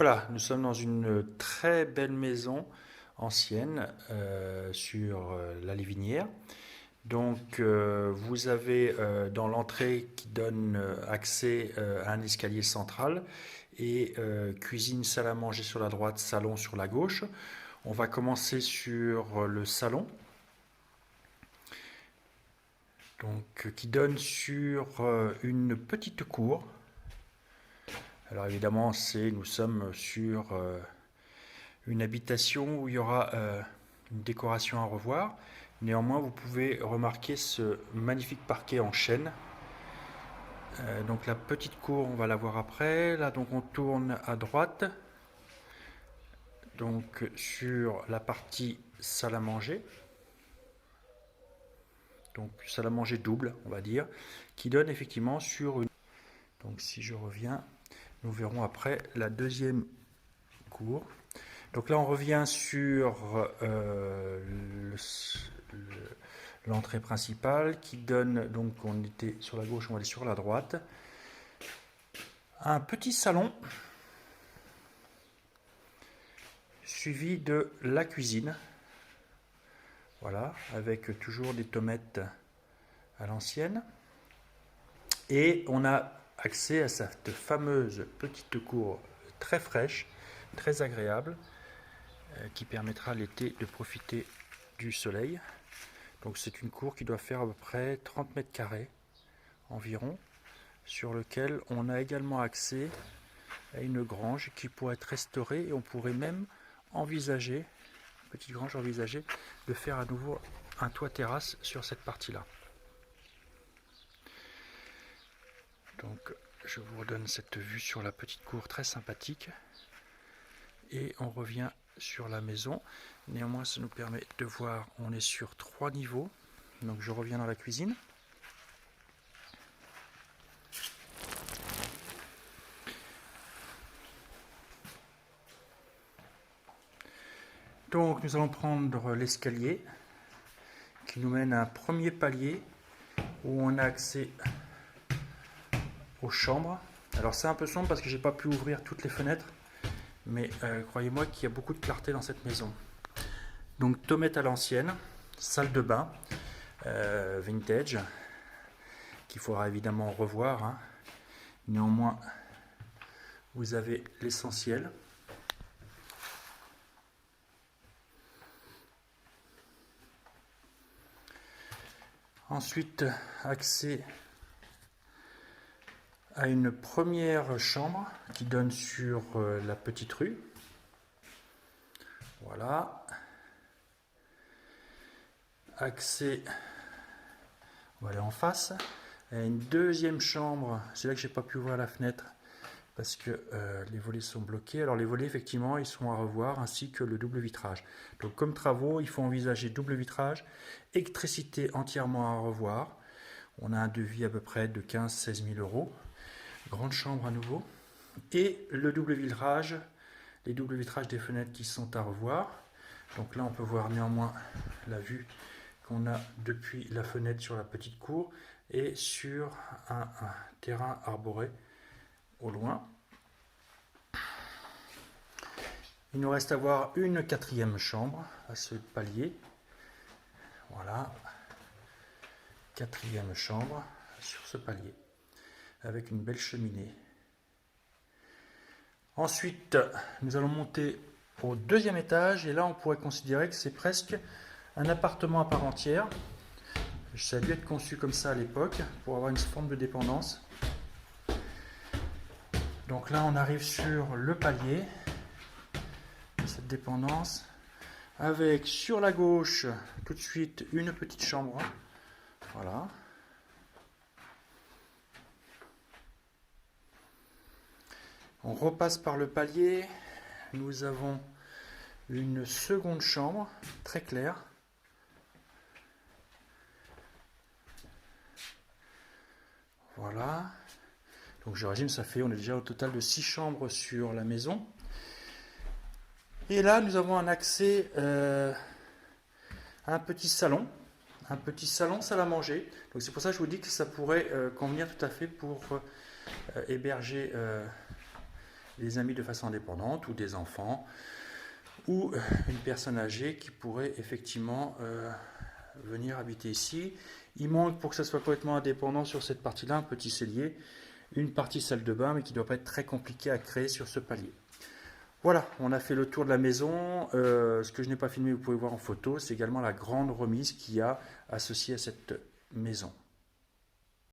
Voilà, nous sommes dans une très belle maison ancienne sur la Lévinière. Donc vous avez dans l'entrée qui donne accès à un escalier central et cuisine, salle à manger sur la droite, salon sur la gauche. On va commencer sur le salon, donc qui donne sur une petite cour. Alors évidemment, nous sommes sur une habitation où il y aura une décoration à revoir. Néanmoins, vous pouvez remarquer ce magnifique parquet en chêne. Donc la petite cour, on va la voir après. Là, donc on tourne à droite. Donc sur la partie salle à manger. Donc salle à manger double, on va dire, qui donne effectivement sur une. Donc si je reviens, nous verrons après la deuxième cour. Donc là, on revient sur l'entrée principale qui donne, donc on était sur la gauche, on va aller sur la droite. Un petit salon suivi de la cuisine. Voilà, avec toujours des tomates à l'ancienne. Et on a accès à cette fameuse petite cour très fraîche, très agréable, qui permettra l'été de profiter du soleil. Donc c'est une cour qui doit faire à peu près 30 mètres carrés environ, sur lequel on a également accès à une grange qui pourrait être restaurée et on pourrait même envisager, petite grange envisager, de faire à nouveau un toit terrasse sur cette partie-là. Donc je vous redonne cette vue sur la petite cour très sympathique et on revient sur la maison. Néanmoins, ça nous permet de voir, on est sur 3 niveaux. Donc je reviens dans la cuisine. Donc nous allons prendre l'escalier qui nous mène à un premier palier où on a accès aux chambres. Alors c'est un peu sombre parce que j'ai pas pu ouvrir toutes les fenêtres, mais croyez-moi qu'il y a beaucoup de clarté dans cette maison. Donc tomate à l'ancienne, salle de bain vintage qu'il faudra évidemment revoir, hein. Néanmoins, vous avez l'essentiel. Ensuite, accès à une première chambre qui donne sur la petite rue. Voilà. Accès, on va aller en face. À une deuxième chambre, c'est là que j'ai pas pu ouvrir la fenêtre parce que les volets sont bloqués. Alors les volets, effectivement, ils sont à revoir, ainsi que le double vitrage. Donc comme travaux, il faut envisager double vitrage, électricité entièrement à revoir. On a un devis à peu près de 15-16 000 euros. Grande chambre à nouveau. Et le double vitrage, les doubles vitrages des fenêtres qui sont à revoir. Donc là, on peut voir néanmoins la vue qu'on a depuis la fenêtre sur la petite cour et sur un terrain arboré au loin. Il nous reste à voir une quatrième chambre à ce palier. Voilà, quatrième chambre sur ce palier avec une belle cheminée. Ensuite, nous allons monter au deuxième étage et là on pourrait considérer que c'est presque un appartement à part entière. Ça a dû être conçu comme ça à l'époque pour avoir une forme de dépendance. Donc là on arrive sur le palier de cette dépendance avec sur la gauche tout de suite une petite chambre. Voilà. On repasse par le palier. Nous avons une seconde chambre très claire. Voilà. Donc je résume, on est déjà au total de 6 chambres sur la maison. Et là, nous avons un accès à un petit salon. Un petit salon, salle à manger. Donc c'est pour ça que je vous dis que ça pourrait convenir tout à fait pour héberger des amis de façon indépendante ou des enfants ou une personne âgée qui pourrait effectivement venir habiter ici. Il manque pour que ça soit complètement indépendant sur cette partie-là un petit cellier, une partie salle de bain mais qui ne doit pas être très compliqué à créer sur ce palier. Voilà, on a fait le tour de la maison. Ce que je n'ai pas filmé, vous pouvez voir en photo, c'est également la grande remise qu'il y a associée à cette maison.